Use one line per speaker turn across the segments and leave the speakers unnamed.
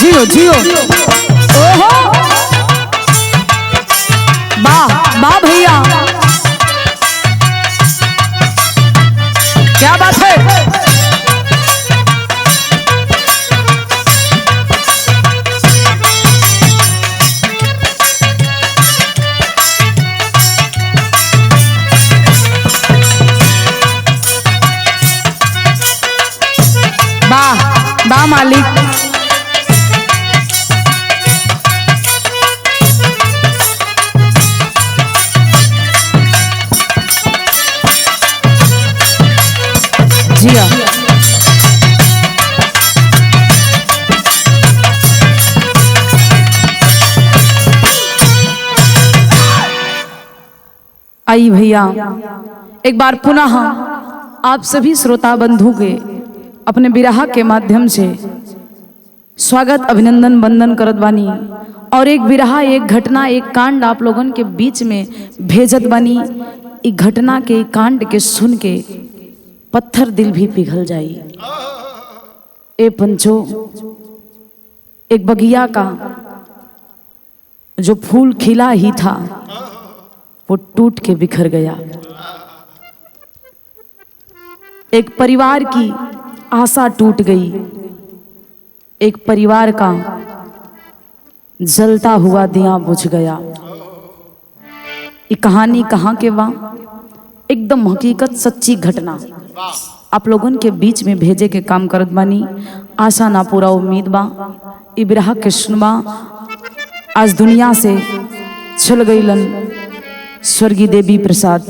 जियो जियो। ओहो वाह वाह भैया, क्या बात है। वाह वाह मालिक। जिया आई भैया, एक बार पुनः आप सभी श्रोता बंधु के अपने बिरहा के माध्यम से स्वागत अभिनंदन वंदन करत बानी। और एक बिरहा, एक घटना, एक कांड आप लोगन के बीच में भेजत बानी। एक घटना के कांड के सुन के पत्थर दिल भी पिघल जाई। ए पंचो, एक बगिया का जो फूल खिला ही था वो टूट के बिखर गया। एक परिवार की आशा टूट गई। एक परिवार का जलता हुआ दिया बुझ गया। ये कहानी कहाँ के बा? एकदम हकीकत सच्ची घटना आप लोगन के बीच में भेजे के काम करत बानी। आशा ना पूरा उम्मीद बा ई बिरहा के सुनबा। आज दुनिया से चल गईलन स्वर्गीय देवी प्रसाद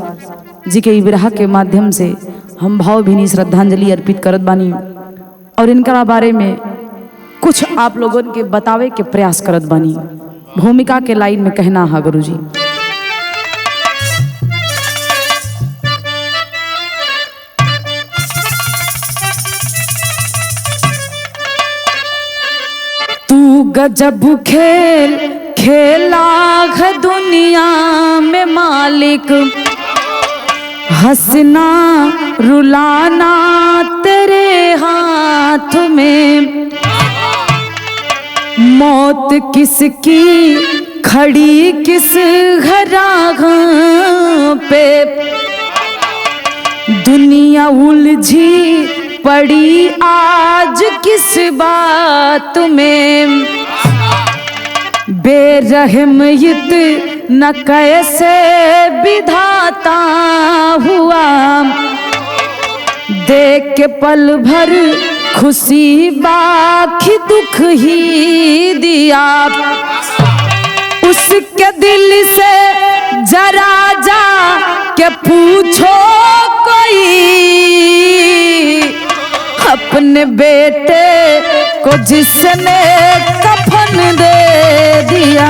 जी के ई बिरहा के माध्यम से हम भावभीनी श्रद्धांजलि अर्पित करत बानी। और इनका बारे में कुछ आप लोगन के बतावे के प्रयास करत बानी। भूमिका के लाइन में कहना है गुरुजी। तू गजब खेल खेला है दुनिया में मालिक, हंसना रुलाना तेरे हाथ में। मौत किसकी खड़ी किस घराह पे, दुनिया उलझी पड़ी आज किस बात में। बेरहमियत न कैसे विधाता हुआ, देख के पल भर खुशी बाकी दुख ही दिया। उसके दिल से जरा जा के पूछो कोई, अपने बेटे को जिसने कफन दे दिया।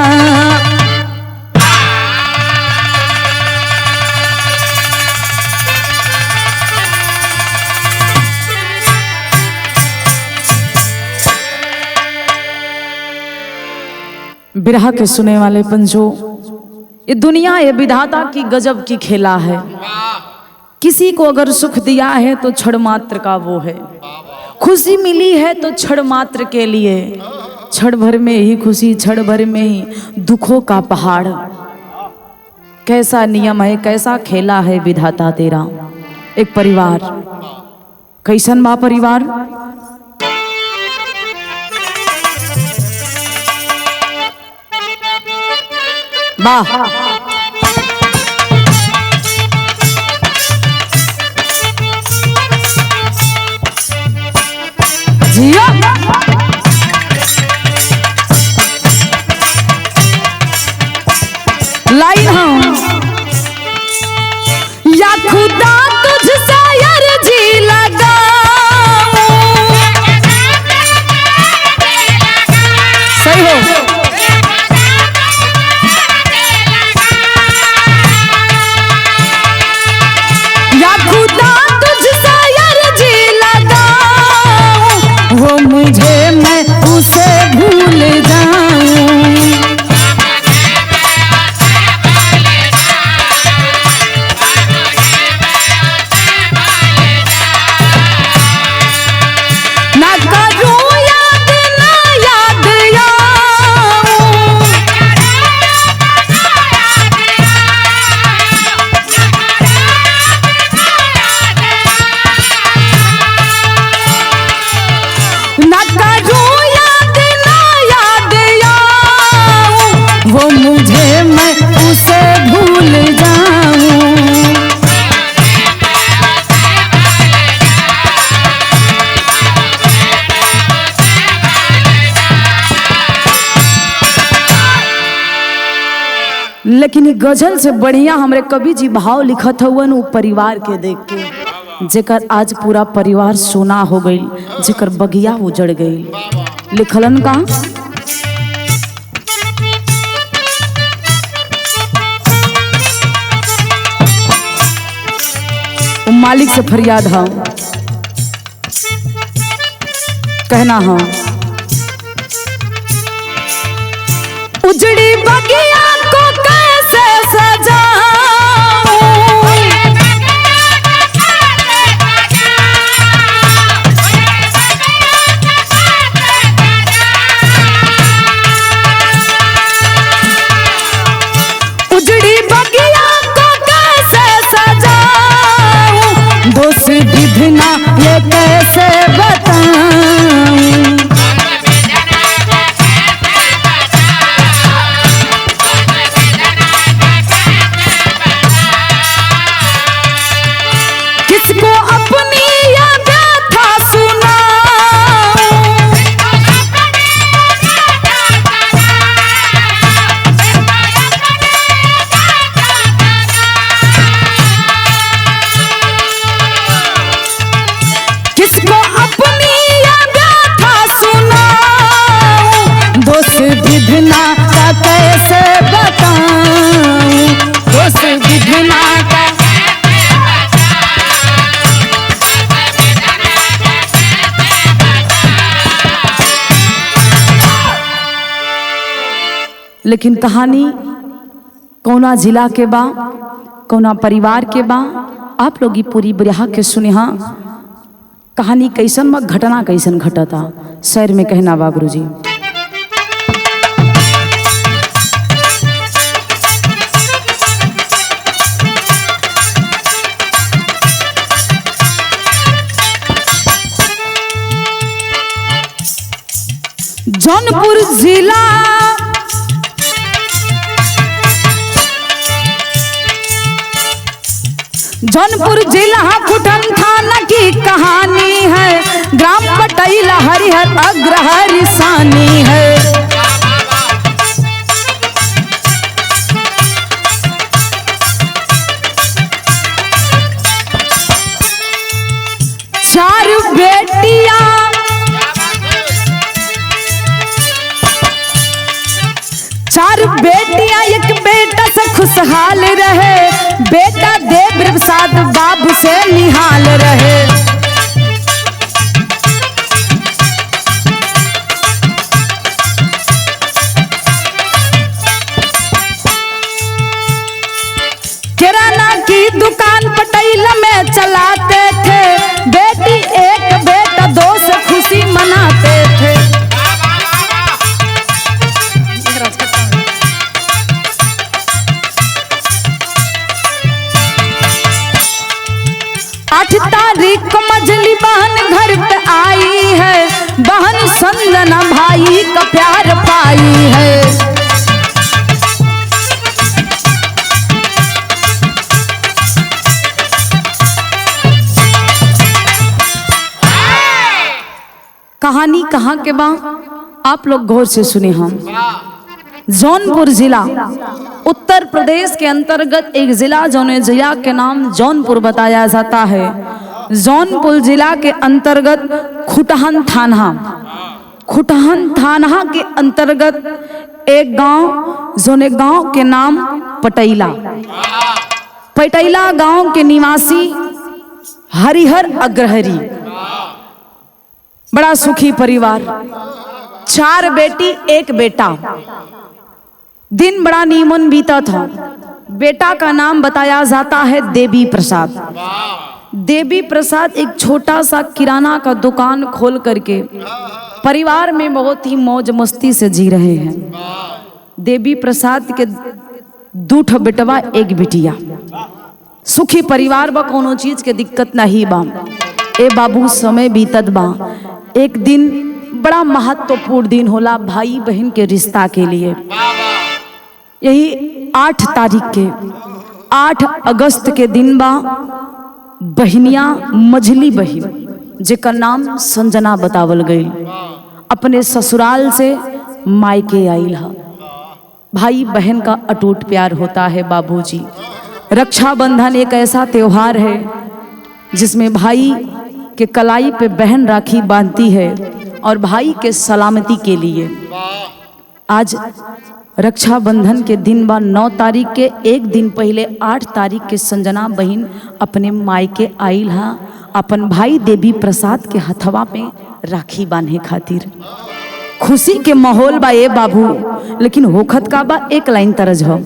बिरहा के सुने वाले पंचो, ये दुनिया ये विधाता की गजब की खेला है। किसी को अगर सुख दिया है तो क्षण मात्र का वो है, खुशी मिली है तो क्षण मात्र के लिए। क्षण भर में ही खुशी, क्षण भर में ही दुखों का पहाड़। कैसा नियम है, कैसा खेला है विधाता तेरा। एक परिवार, कैसन बा परिवार? वाह, जियो। लाइन हम या खुदा तुझसे अर्जी लगाऊं। सही हो। वो मुझे मैं उसे भूल जाऊं। ना करूं याद ना याद लेकिन गजल से बढ़िया हमरे कवि जी भाव लिखत हुआ उ परिवार के देख के, जेकर आज पूरा परिवार सोना हो गई, जेकर बगिया उजड़ गई। लिखलन का मालिक से फरियाद है, कहना है उजड़ी बगिया को कैसे सजाऊं, उजड़ी बगिया को कैसे सजाऊं, दोष विधना ये कैसे बताऊं। किसको अपनी ये व्यथा सुनाऊं, किसको अपनी ये व्यथा सुनाऊं, दोष विधना का कैसे बताऊं, दोष विधना का। लेकिन कहानी कौना जिला के बा, कौना परिवार के बा, आप लोग पूरी बिरहा के सुने। हाँ, कहानी कैसन बा, घटना कैसन घटता, शहर में कहना बा गुरुजी। जौनपुर जिला जौनपुर जिला खुटन थाना की कहानी है, ग्राम पटैला हरिहर अग्रहरि सानी है। चार बेटियां एक बेटा से खुशहाल रहे, बेटा देव प्रसाद बाबू से निहाल रहे। किराना की दुकान पटैला में चलाते थे, बेटी एक बेटा दो से खुशी मनाते थे। 8 तारीख को मझली बहन घर पे आई है, बहन संजना भाई का प्यार पाई है। कहानी कहाँ के बा, आप लोग गौर से सुने। हम जौनपुर जिला उत्तर प्रदेश के अंतर्गत एक जिला जौन जिला के नाम जौनपुर बताया जाता है। जौनपुर जिला के अंतर्गत खुटहन थाना के अंतर्गत एक गांव जौन गांव के नाम पटैला गांव के निवासी हरिहर अग्रहरि, बड़ा सुखी परिवार, 4 बेटी एक बेटा। दिन बड़ा नीमन बीता था। बेटा का नाम बताया जाता है देवी प्रसाद। देवी प्रसाद एक छोटा सा किराना का दुकान खोल करके परिवार में बहुत ही मौज मस्ती से जी रहे हैं। देवी प्रसाद के 2 बेटवा एक बिटिया, सुखी परिवार बा, कोनो चीज के दिक्कत नहीं बा। ए बाबू समय बीतत बा। एक दिन बड़ा महत्वपूर्ण दिन होला भाई बहन के रिश्ता के लिए। यही 8 तारीख के 8 अगस्त के दिन बा। बहनिया मझली बहन जेकर नाम संजना बतावल गई, अपने ससुराल से मायके आइल हा। भाई बहन का अटूट प्यार होता है बाबूजी। रक्षाबंधन एक ऐसा त्योहार है जिसमें भाई के कलाई पे बहन राखी बांधती है और भाई के सलामती के लिए। आज रक्षाबंधन के दिन बा 9 तारीख के, एक दिन पहले 8 तारीख के संजना बहन अपने मायके आइल हा अपन भाई देवी प्रसाद के हथवा में राखी बांधे खातिर। खुशी के माहौल बा ए बाबू, लेकिन होखत का बा एक लाइन तरज हो।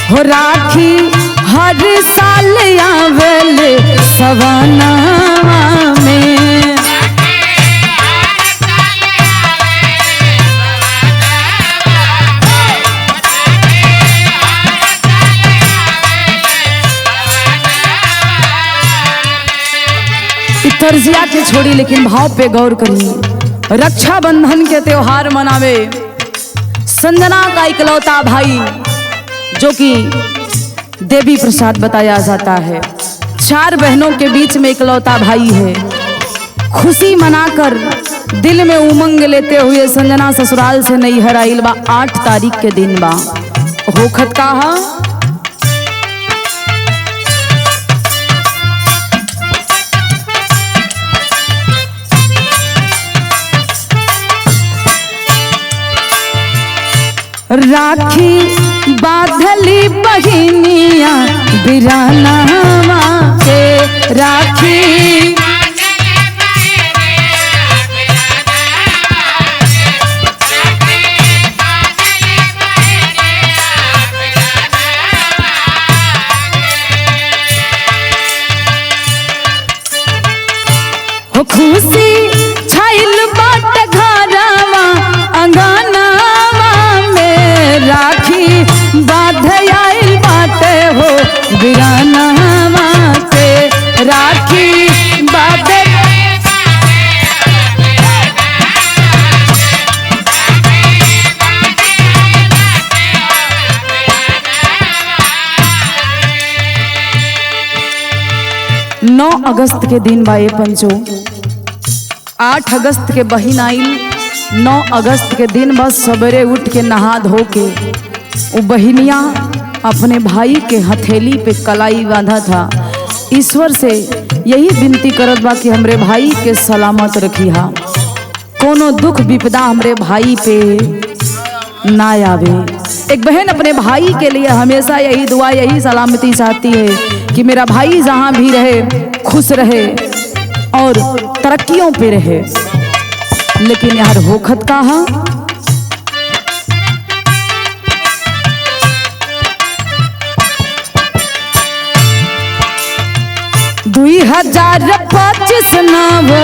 हो राखी हर साल आवेल सवनावा में, तर्जिया के छोड़ी लेकिन भाव पे गौर करिए। रक्षाबंधन के त्योहार मनावे संजना का इकलौता भाई जो कि देवी प्रसाद बताया जाता है, 4 बहनों के बीच में इकलौता भाई है। खुशी मनाकर दिल में उमंग लेते हुए संजना ससुराल से नैहर आइल बा। 8 तारीख के दिन बा। होखत का हा राखी बाधली बहिनिया बिरानावा के, राखी हो खुशी छाइल बाट घरवा अंगनावा में, राखी बाध आइल बाटे हो बिरानावा के, राखी बाध नौ अगस्त के दिन बा ये पंचो। 8 अगस्त के बहिन आइल, 9 अगस्त के दिन बस सवेरे उठ के नहा धो के वो बहिनिया अपने भाई के हथेली पे कलाई बांधा था। ईश्वर से यही विनती करत बा कि हमरे भाई के सलामत रखिहा, कोनो दुख विपदा हमरे भाई पे ना आवे। एक बहन अपने भाई के लिए हमेशा यही दुआ, यही सलामती चाहती है कि मेरा भाई जहाँ भी रहे खुश रहे और तरक्कियों पे रहे। लेकिन यार होखत का हा 2025 9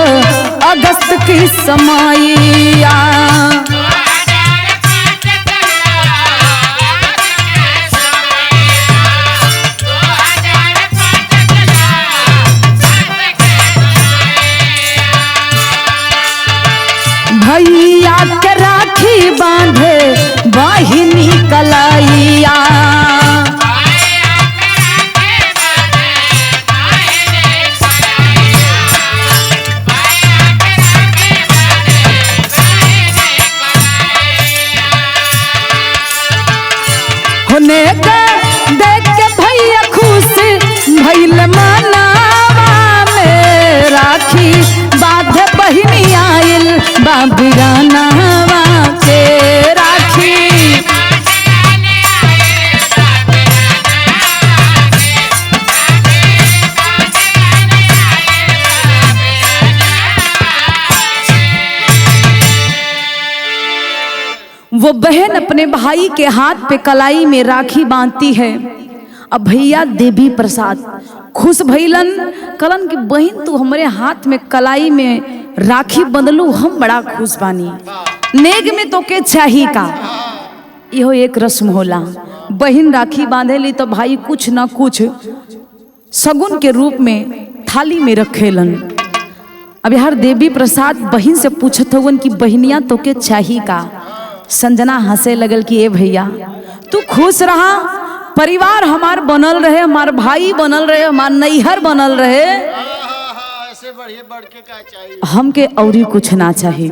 अगस्त की समैया, भैया के राखी बांधे बहिनी कलाइया, होने का देख के भैया खुश भइल मनावा में, राखी बांधे बहिनी आइल बाबिरानावा के, राखी वो बहन अपने भाई के हाथ पे कलाई में राखी बांधती है। अब भैया देवी प्रसाद खुश भइलन, कलन की बहन तू हमारे हाथ में कलाई में राखी बंधलू, हम बड़ा खुश बानी, नेग में तो के चाही का। इहो एक रस्म होला, बहन राखी बांधेली तो भाई कुछ ना कुछ सगुन के रूप में थाली में रखेलन। अब यार देवी प्रसाद बहन से पूछत हवन कि बहनिया तो के चाही का। संजना हंसे लगल कि ए भैया तू खुश रहा, परिवार हमार बनल रहे, हमार भाई बनल रहे, हमार नैहर बनल रहे,
ऐसे बढ़िया बढ़ के क्या चाहिए
हमके औरी कुछ ना चाहिए।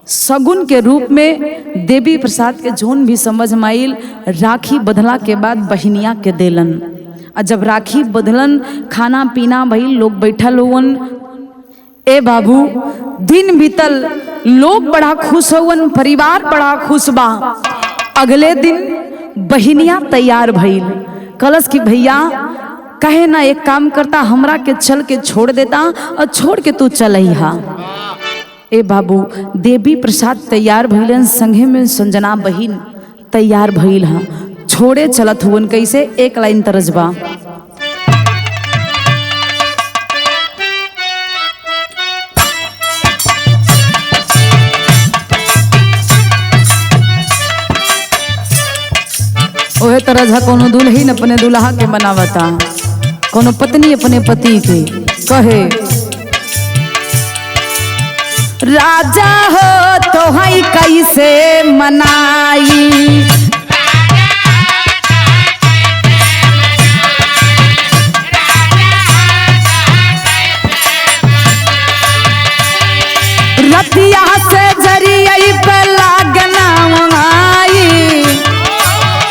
सगुन के रूप में देवी प्रसाद के जोन भी समझ माइल, राखी बंधला के बाद बहिनिया के देलन। और जब राखी बंधलन, खाना पीना भइल, लोग बैठल हुवन। ए बाबू, दिन बीतल, लोग बड़ा खुश हुवन, परिवार बड़ा खुश बा। अगले दिन बहिनिया तैयार भइल, कलश की भैया कहे ना एक काम करता, हमरा के चल के छोड़ देता और छोड़ के तू चलइहा। ए बाबू, देवी प्रसाद तैयार भइलन, संगे में संजना बहिन तैयार भइल हा, छोड़े चलत हुवन। कैसे? एक लाइन तरजबा। ओहे तरह कोनो दुल्हन अपने दुल्हा के मनावता, कोनो पत्नी अपने पति के कहे, राजा हो तो हई कैसे मनाई, रतिया से जरिया पे लागना आई,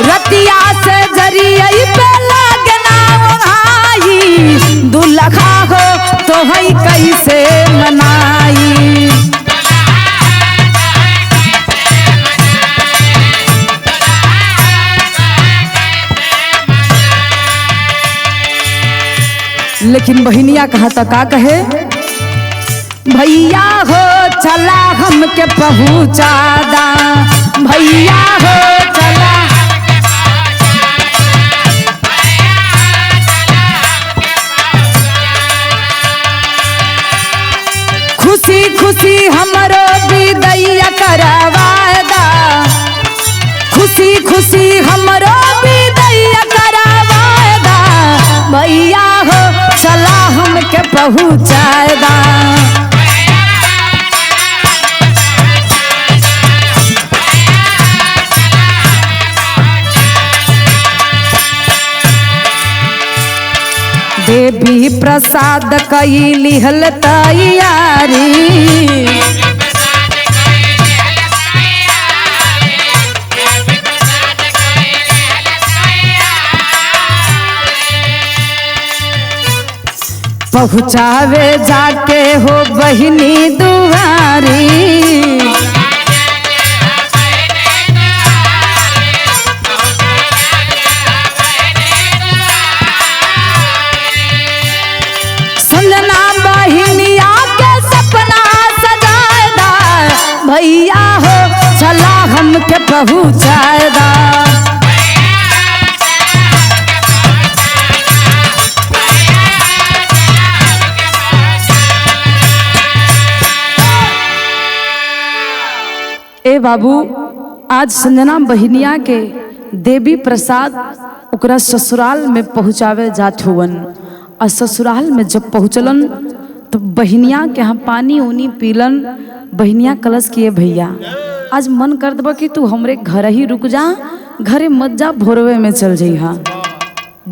रतिया से जरिया पे लागना आई, दुल्हा हो तो हई कैसे मनाई। लेकिन बहिनिया कहा था, का कहे, भैया हो चला हमके पहुँचा दा, भैया हो चला, खुशी खुशी हमरो विदैया करवादा, खुशी खुशी हमरो विदैया करवादा, भैया हो चला हमके पहुँचाएगा। देवी प्रसाद कई लिहल तैयारी, पहुँचावे जाके हो बहिनी दुआरी, संजना बहिनिया के सपना सजाएदा, भैया हो चला हमके पहुँचाएदा। ए बाबू, आज संजना बहिनिया के देवी प्रसाद ओकरा ससुराल में पहुँचावे जात हुवन। और ससुराल में जब पहुँचलन तो बहिनिया के यहाँ पानी उनी पीलन। बहिनिया कलश किए, भैया आज मन कर दबा कि तू हमरे घर ही रुक जा, घरे मत जा, भोरवे में चल जइहा।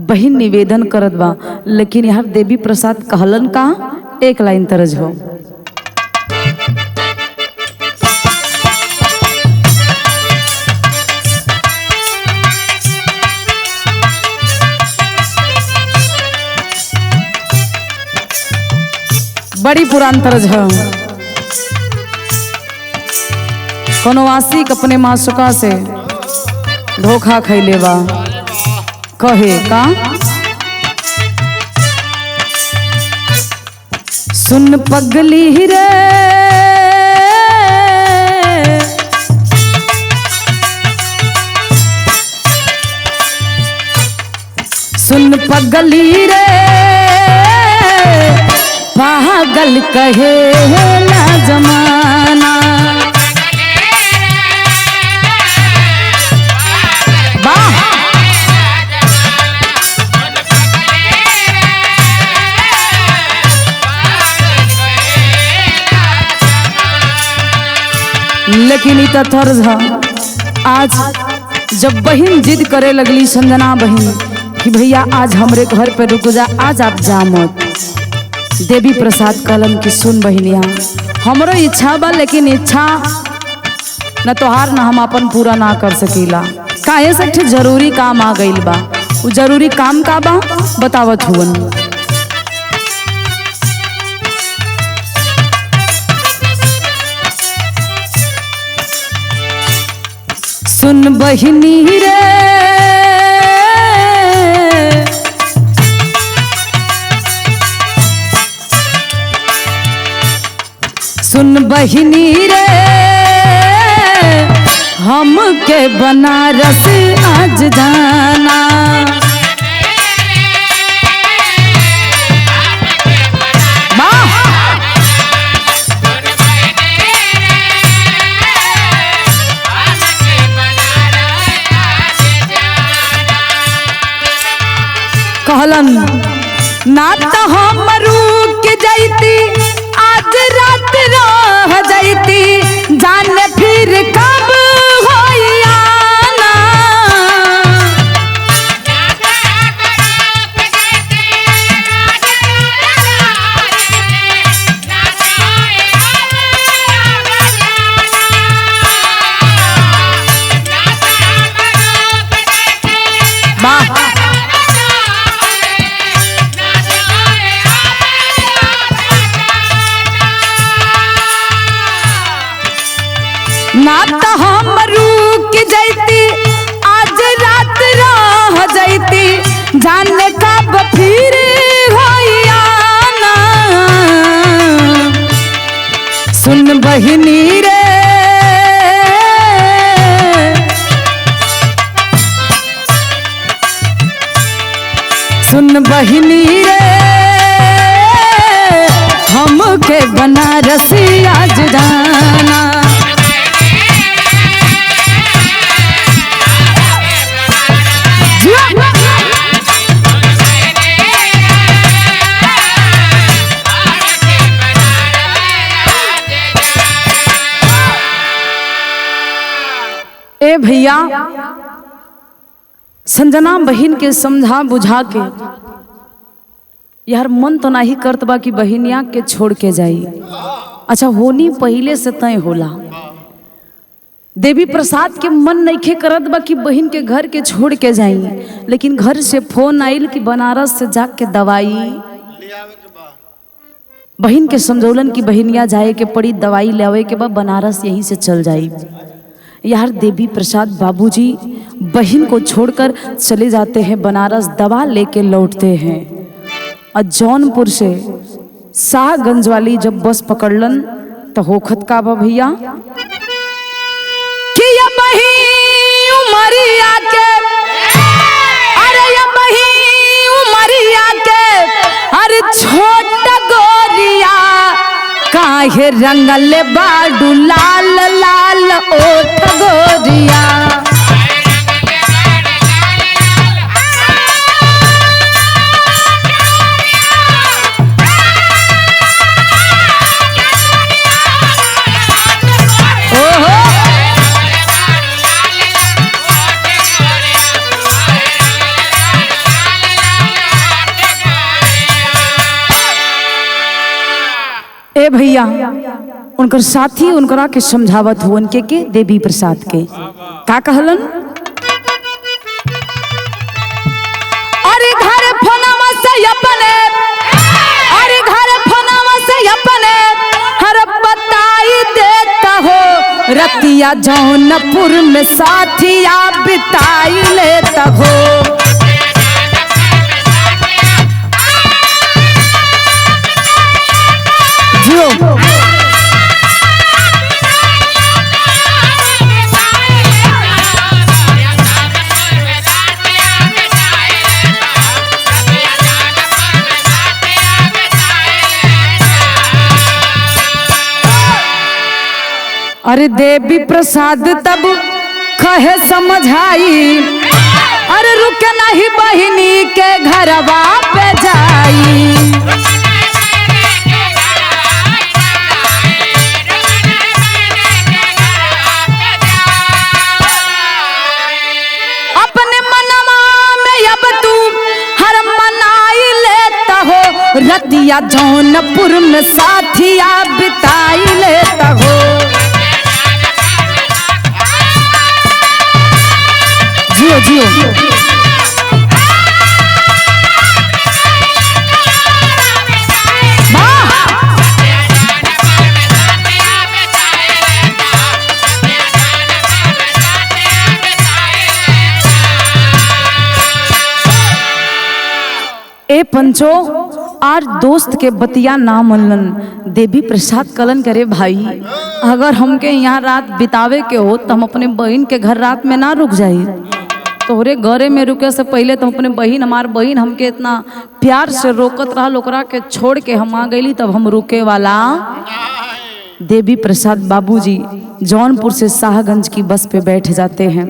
बहिन निवेदन करत बा, लेकिन यहाँ देवी प्रसाद कहलन का, एक लाइन तरज हो, बड़ी पुरान तरज है। कोनो आशिक अपने मासूका से धोखा खैले बा, कहे का, सुन पगली रे सुन पगली रे, पागल कहे ना जमाना, वाह लेकिन इतना तर्ज है। आज जब बहन जिद करे लगली संजना बहन कि भैया आज हमरे घर पे रुक जा, आज आप जा मत। देवी प्रसाद कहलन कि सुन बहनिया, हमरो इच्छा बा लेकिन इच्छा न तोहार न हम अपन पूरा ना कर सकीला। काहे से ठे जरूरी काम आ गइल बा। उ जरूरी काम का बा बतावत हुवन। सुन बहिनी रे सुन बहिनी रे हमके बनारस आज जाना। कहलन ना तो हम रुक जाती, आज रात रह जाती, जाने फिर कब होई आना। ना तो हम रुक जाती, आज रात रह जाती, जाने कब फिर होई आना। सुन बहिनी रे सुन बहिनी रे हमके बनारस आज जाना। ए भैया संजना बहन के समझा बुझा के यार मन तो नहीं करत बा कि बहनिया के छोड़ के जाई। अच्छा होनी पहले से तय होला। देवी प्रसाद के मन नइखे करत बा कि बहन के घर के छोड़ के जाई, लेकिन घर से फोन आइल कि बनारस से जाके दवाई बहन के समझौलन कि बहनिया जाए के पड़ी, दवाई लेवे के बाद बनारस यहीं से चल जाई। यार देवी प्रसाद बाबूजी बहन को छोड़कर चले जाते हैं बनारस, दवा लेके लौटते हैं। और जौनपुर से शाहगंज वाली जब बस पकड़लन तो होखत का बा भैया कि ये बही उमरिया के, अरे ये बही उमरिया के, अरे छोट गोरिया काहे रंगल बाडू लाल लाल ओठ गोरिया। ए भैया उनकर साथी उनकरा के समझावत हुवन के देवी प्रसाद के का कहलन। अरे घर फोनवा से अपने, अरे घर फोनवा से अपने हर बताई देता हो, रतिया जौनपुर में साथिया बिताई लेता हो। अरे देवी प्रसाद तब कहे समझाई, अरे रुक नहीं बहिनी के घरवा पे जाई। रतिया जौनपुर में साथिया बिताई लेता हो। जियो जियो ए पंचो आर दोस्त के बतिया ना मनलन देवी प्रसाद कलन करे भाई, अगर हमके यहाँ रात बितावे के हो तो हम अपने बहन के घर रात में ना रुक जाई। तोहरे घरे में रुके से पहले तो अपने बहन हमार बहन हमके इतना प्यार से रोकत रहा, ओकरा के छोड़ के हम आ गईली तब हम रुके वाला। देवी प्रसाद बाबूजी जौनपुर से शाहगंज की बस पे बैठ जाते हैं,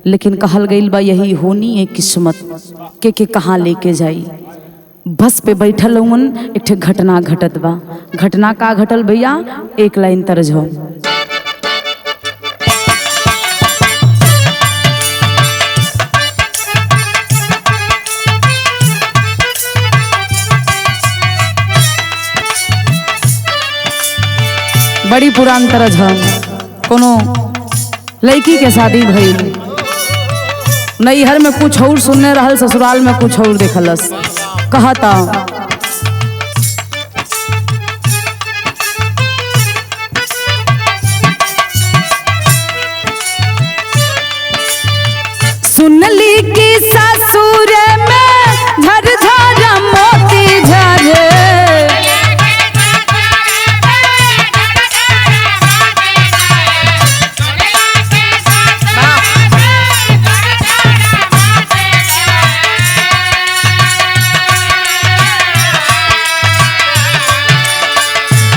लेकिन कहल गईल बा यही होनी है किस्मत के कहाँ लेके जाई। बस पे बैठल उन एक ठे घटना घटत बा। घटना का घटल भैया, एक लाइन तर्ज हो। बड़ी पुरान तरज है। कोनो लड़की के शादी भइल, नैहर में कुछ और सुनने रहल, ससुराल में कुछ और देखलस। कहता सुनली कि ससुर में झरझर मोती झरे,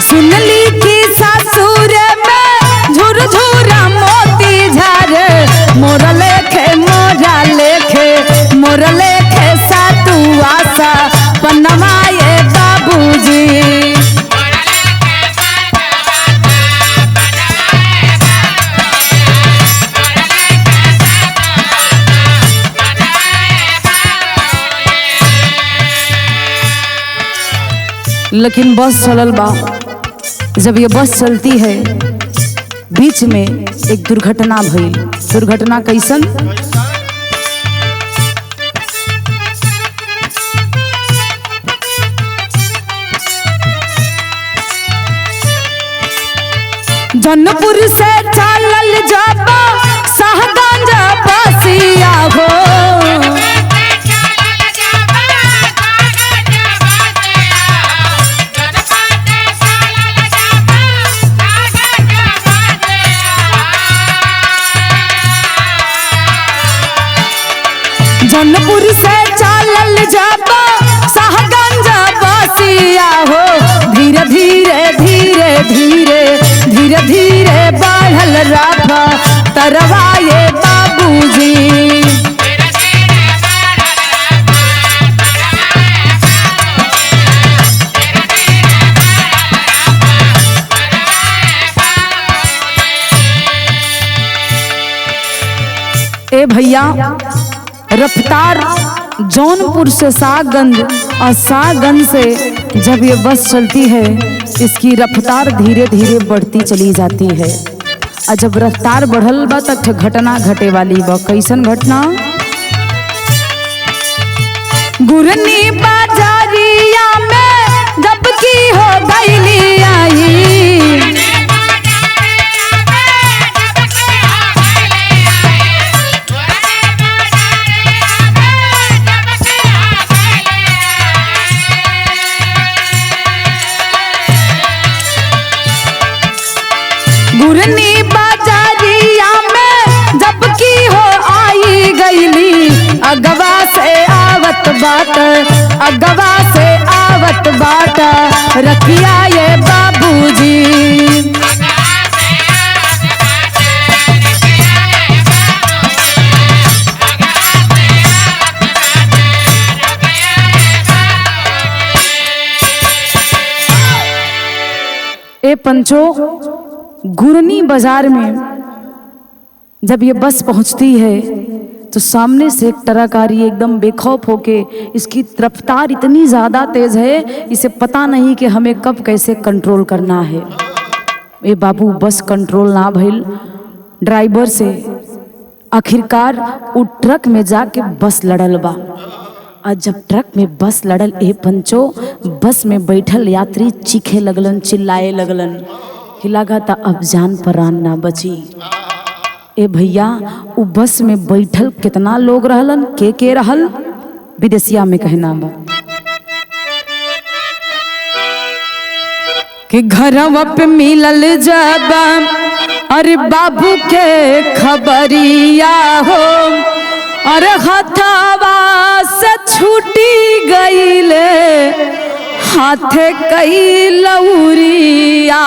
सुनली कि ससुर में झुरझुरा मोती झरे, मोरा लेखे मोरा लेखे सातु आशा पन्नवाए बाबूजी। लेकिन बस चलल बा। जब ये बस चलती है बीच में एक दुर्घटना भइल। दुर्घटना कैसन? जौनपुर से चलल जाबा शाहगंज बसिया हो, जौनपुर से चलल जाबा शाहगंज बसिया हो। धीरे धीरे धीरे धीरे धीरे धीरे बढ़ल राफा तरवाए बाबूजी। ए भैया, रफ्तार जौनपुर से शाहगंज और शाहगंज से जब ये बस चलती है इसकी रफ्तार धीरे धीरे बढ़ती चली जाती है। और जब रफ्तार बढ़ल बा तक घटना घटे वाली बा। कैसन घटना? गुरनी बाजारिया में जब की हो गईली आई, गुरनी बाजारिया में जब की हो आई गईली, अगवा से आवत बाट, अगवा से आवत बाट रखिया ये बाबूजी। ए पंचो, गुरनी बाजार में जब ये बस पहुंचती है तो सामने से एक ट्रक आ रही है एकदम बेखौफ होके। इसकी रफ्तार इतनी ज़्यादा तेज है, इसे पता नहीं कि हमें कब कैसे कंट्रोल करना है। ये बाबू बस कंट्रोल ना भइल ड्राइवर से, आखिरकार वो ट्रक में जाके बस लड़ल बा। और जब ट्रक में बस लड़ल ए पंचो, बस में बैठल यात्री चीखे लगलन, चिल्लाए लगलन कि लगा था अब जान परान ना बची। ए भैया वो बस में बैठल कितना लोग रहलन, के रहल, विदेशिया में कहना बा कि घरवा पे मिलल जब अरे बाबू के खबरिया हो, अरे हथवा से छूटी गईले हाथे कई लौरिया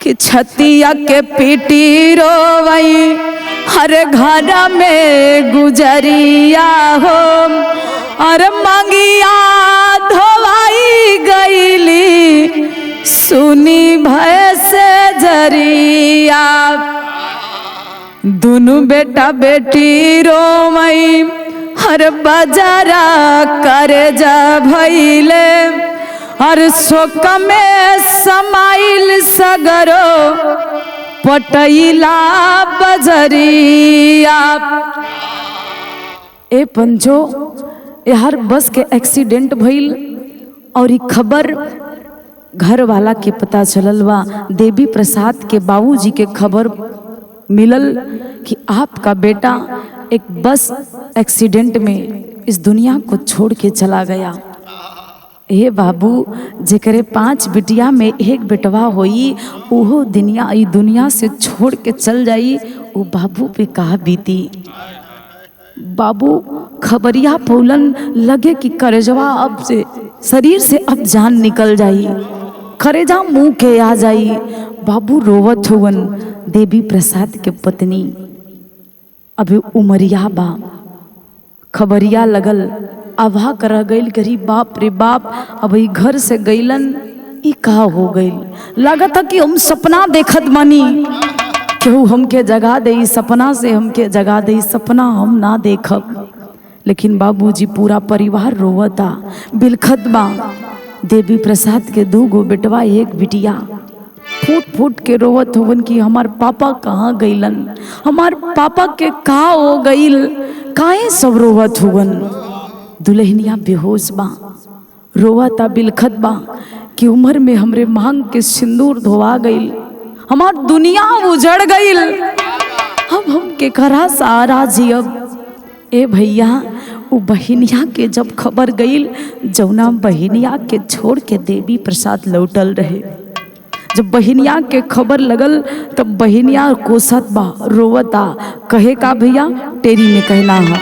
कि छतिया के पीटी रोवई हर घर में गुजरिया हो, अरे मंगिया धोवाई गईली सुनी भय से जरिया। दोनों बेटा बेटी रोवई हर बाजारा करे जा भइले, हर शोक में समाइल सगरो पटैला बजरिया। ए पंचो यार बस के एक्सीडेंट भइल और ये खबर घर वाला के पता चलल बा। देवी प्रसाद के बाबूजी के खबर मिलल कि आपका बेटा एक बस एक्सीडेंट में इस दुनिया को छोड़ के चला गया। हे बाबू जेकरे 5 बिटिया में एक बेटवा होई, ओहो दुनिया से छोड़ के चल जाई, वो बाबू पे कहा बीती। बाबू खबरिया पौलन लगे कि करेजवा अब से शरीर से अब जान निकल जाई, करेजा मुंह के आ जाई। बाबू रोवत हुवन। देवी प्रसाद के पत्नी अभी उमरिया बा, खबरिया लगल आभा कर गईल गरीब बाप रे बाप। अब घर से गईलन ई का हो गईल, लागत कि हम सपना देखत बानी, केहू हमके जगा दे सपना से, हमके जगा दे सपना हम ना देखब। लेकिन बाबूजी पूरा परिवार रोवता बिलखत बा। देवी प्रसाद के 2 गो बेटवा 1 बिटिया फूट फूट के रोवत होवन कि हमार पापा कहाँ गईलन, हमार पापा के का हो गईल, काहे सब रोवत होवन। दुल्हनिया बेहोश बा, रोवता बिलखत बा कि उम्र में हमरे मांग के सिंदूर धोवा गईल, हमार दुनिया उजड़ गईल, अब हम के करा सारा जियब। ए भैया वो बहिनिया के जब खबर गईल, जौना बहिनिया के छोड़ के देवी प्रसाद लौटल रहे, जब बहिनिया के खबर लगल तब बहिनिया कोसत बा, रोवता, कहे का भैया टेरी में कहना है।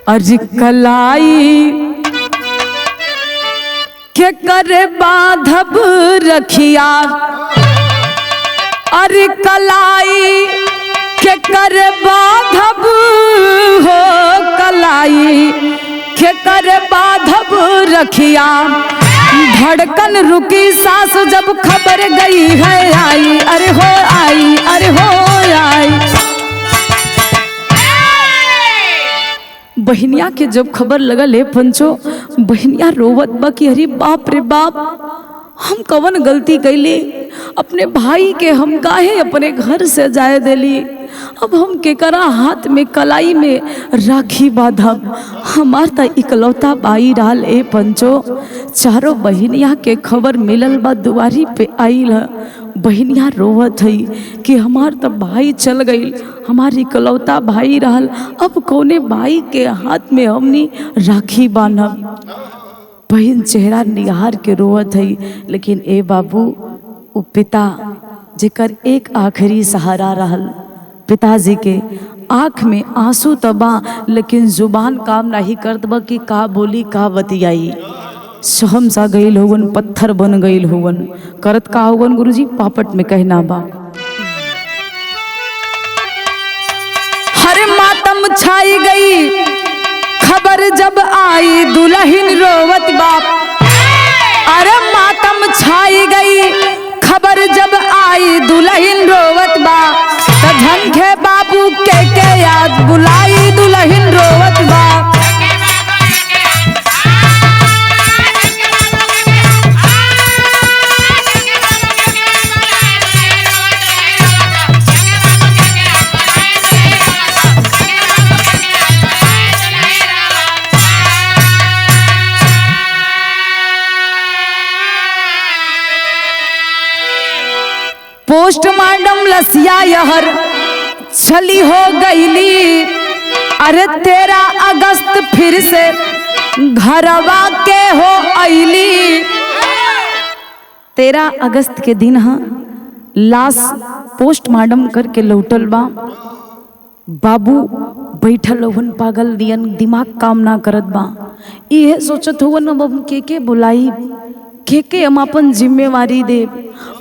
अर्ज कलाई के करे बाधब रखिया, अरे कलाई के करे बाधब हो, कलाई के करे बाधब रखिया। धड़कन रुकी सांस जब खबर गई है आई, अरे हो आई, अरे हो आई। बहनिया के जब खबर लगा ले पंचो, बहनिया रोवत बा कि अरे बाप रे बाप, हम कवन गलती कैली, अपने भाई के हम काहे अपने घर से जाए देली, अब हम केकरा हाथ में कलाई में राखी बांधब, हमार त इकलौता बाई डाल। ए पंचो चारों बहनिया के खबर मिलल बा, दुआरी पे आइल है, बहनिया रोवत है कि हमार त भाई चल गई, हमारी इकलौता भाई रहल, अब कौने भाई के हाथ में हमनी राखी बांधब। बहन चेहरा निहार के रोवत है। लेकिन ए बाबू वो पिता जेकर एक आखिरी सहारा रहल, पिताजी के आँख में आंसू तबा, लेकिन जुबान काम नहीं करत बा कि का बोली का बतियाई। सहम सा गईल होवन, पत्थर बन गईल होवन, करत का होवन गुरुजी पापट में कहना बा। हर मातम छाई गई खबर जब आई, दुल्हन रोवत बाप, छाई गई खबर जब आई दुल्हन रोवत बा, त झंखे बाबू के याद बुलाई दुल्हन रोवत बा। पोस्टमार्टम लसिया यहर छली हो गईली। अरे 13 अगस्त फिर से घरवा के हो अली। 13 अगस्त के दिन हाँ लाश पोस्टमार्टम करके लौटल बा। बाबू बैठल हुन पागल दियन, दिमाग काम ना करत बा। ये सोचत हुवन अब हम के बुलाई, के हम अपन जिम्मेवारी दे,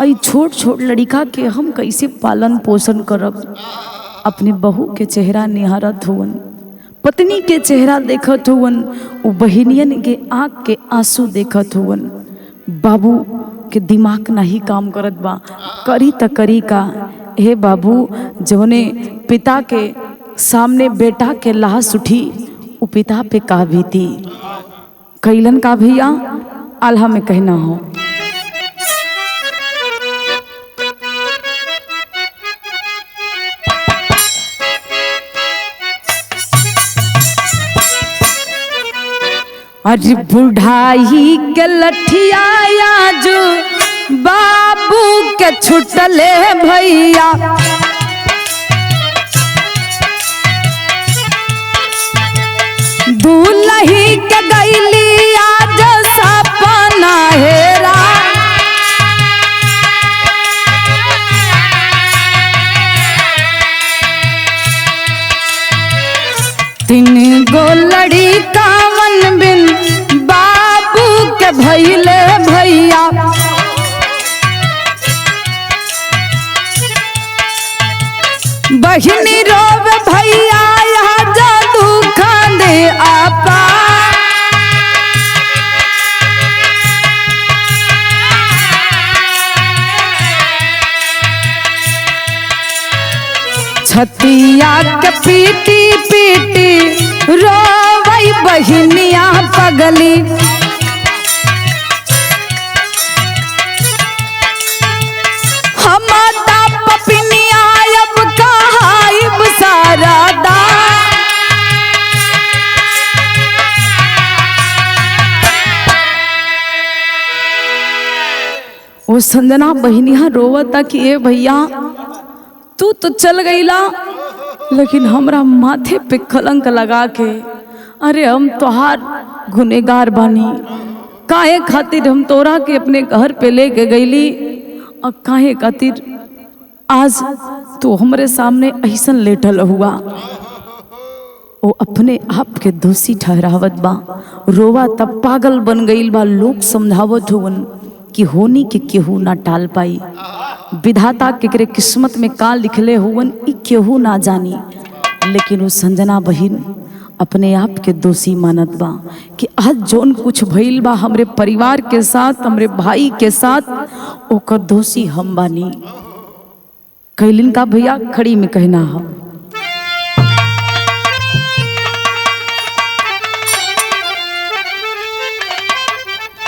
आई छोट छोट लड़का के हम कैसे पालन पोषण करब। अपने बहू के चेहरा निहारत हुवन, पत्नी के चेहरा देखत हुवन, वो बहिनियन के आँख के आंसू देखत हुवन। बाबू के दिमाग नहीं काम करत बा, करी त करी का। हे बाबू, जौने पिता के सामने बेटा के लाश उठी, वो पिता पे का बीती कैलन का भैया आल्हा में कहना हो। अरे बुढ़ाई के लठिया जो बाबू के छुटले भैया, दूल्ही के गईली आज सपना हेरा। तीन गो लड़ी कावन बिन बाबू के भैले भैया, बहिनी रोब भैया यहाँ जादू खाने आपा। छतिया के पीटी पीटी रोवई बहिनिया पगली। हमारा पपिनिया अब कहाइब सारादा। वो संजना बहिनिया रोवता कि ए भैया तू तो चल गईला, लेकिन हमरा माथे पे कलंक लगा के, अरे हम तोहार गुनेगार बानी। काहे खातिर हम तोरा के अपने घर पे लेके गईली, और काहे खातिर आज तो हमरे सामने ऐसन लेटल हुआ। वो अपने आप के दोषी ठहरावत बा, रोवा तब पागल बन गईल बा। लोग समझावत हुवन कि होनी के केहू ना टाल पाई, विधाता केकरे किस्मत में का लिखले हुवन ई केहू ना जानी। लेकिन वो संजना बहिन अपने आप के दोषी मानत बा कि आज जोन कुछ भइल बा हमरे परिवार के साथ, हमरे भाई के साथ, ओकर दोषी हम बानी। कैलिन का भैया खड़ी में कहना हो।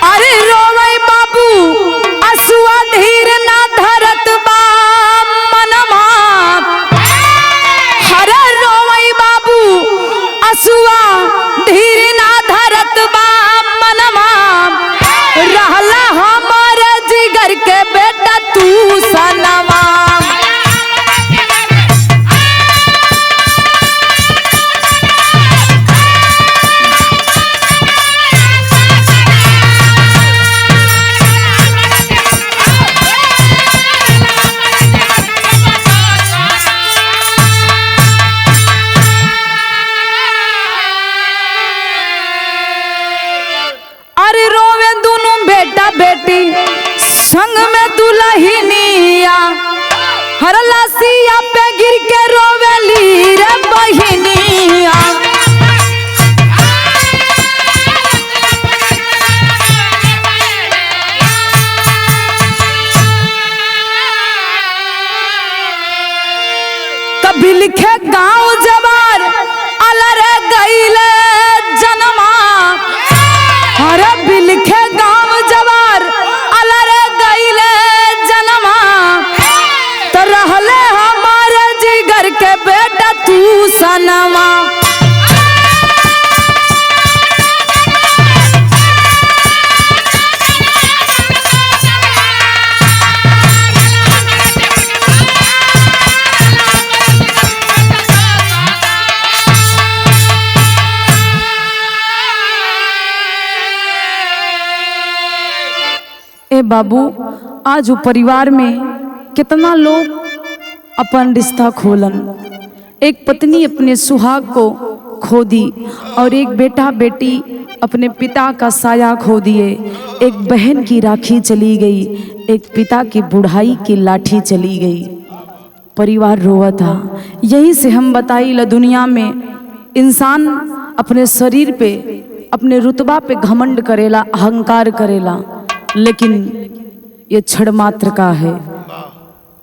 अरे रोवे बाबू असुआ धीर ना धरत बा मनमा। हरे रोवे बाबू असुआ धीर ना धरत बा मनमा। रहला हमारे जिगर के बेटा तू सनवा। बेटी संग में दुल्हनिया, हर लासिया पे गिर के रोवेली रे बहिनिया। ए बाबू, आज वो परिवार में कितना लोग अपन रिश्ता खोलन। एक पत्नी अपने सुहाग को खो दी और एक बेटा बेटी अपने पिता का साया खो दिए। एक बहन की राखी चली गई, एक पिता की बुढ़ाई की लाठी चली गई। परिवार रोवा था। यही से हम बताई ला, दुनिया में इंसान अपने शरीर पे, अपने रुतबा पे घमंड करेला, अहंकार करेला, लेकिन ये क्षण मात्र का है।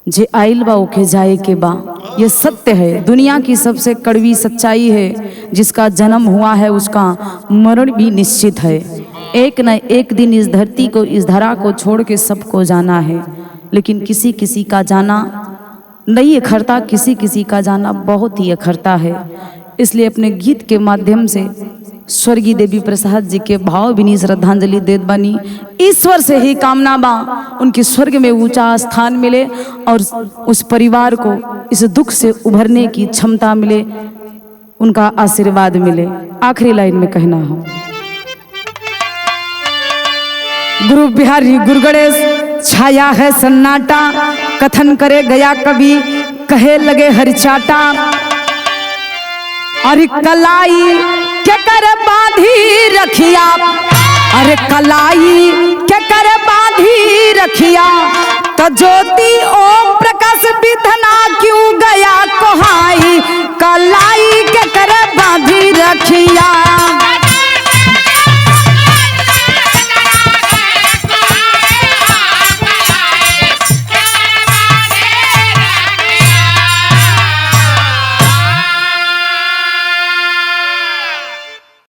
जे आइल बा ओके जाए के बा, ये सत्य है। दुनिया की सबसे कड़वी सच्चाई है, जिसका जन्म हुआ है उसका मरण भी निश्चित है। एक न एक दिन इस धरती को, इस धरा को छोड़ के सबको जाना है, लेकिन किसी किसी का जाना नहीं अखरता, किसी किसी का जाना बहुत ही अखरता है। इसलिए अपने गीत के माध्यम से स्वर्गीय देवी प्रसाद जी के भावभीनी श्रद्धांजलि देत बनी। ईश्वर से ही कामना बा उनके स्वर्ग में ऊंचा स्थान मिले और उस परिवार को इस दुख से उभरने की क्षमता मिले, उनका आशीर्वाद मिले। आखिरी लाइन में कहना हो, गुरु बिहारी गुरु गणेश छाया है सन्नाटा, कथन करे गया कवि कहे लगे हरिचाटा। अरे कलाई क्या कर बांधी रखिया, अरे कलाई क्या कर बांधी रखिया, तो ज्योति ओम प्रकाश विधना क्यों गया कोहाई, कलाई क्या कर बांधी रखिया।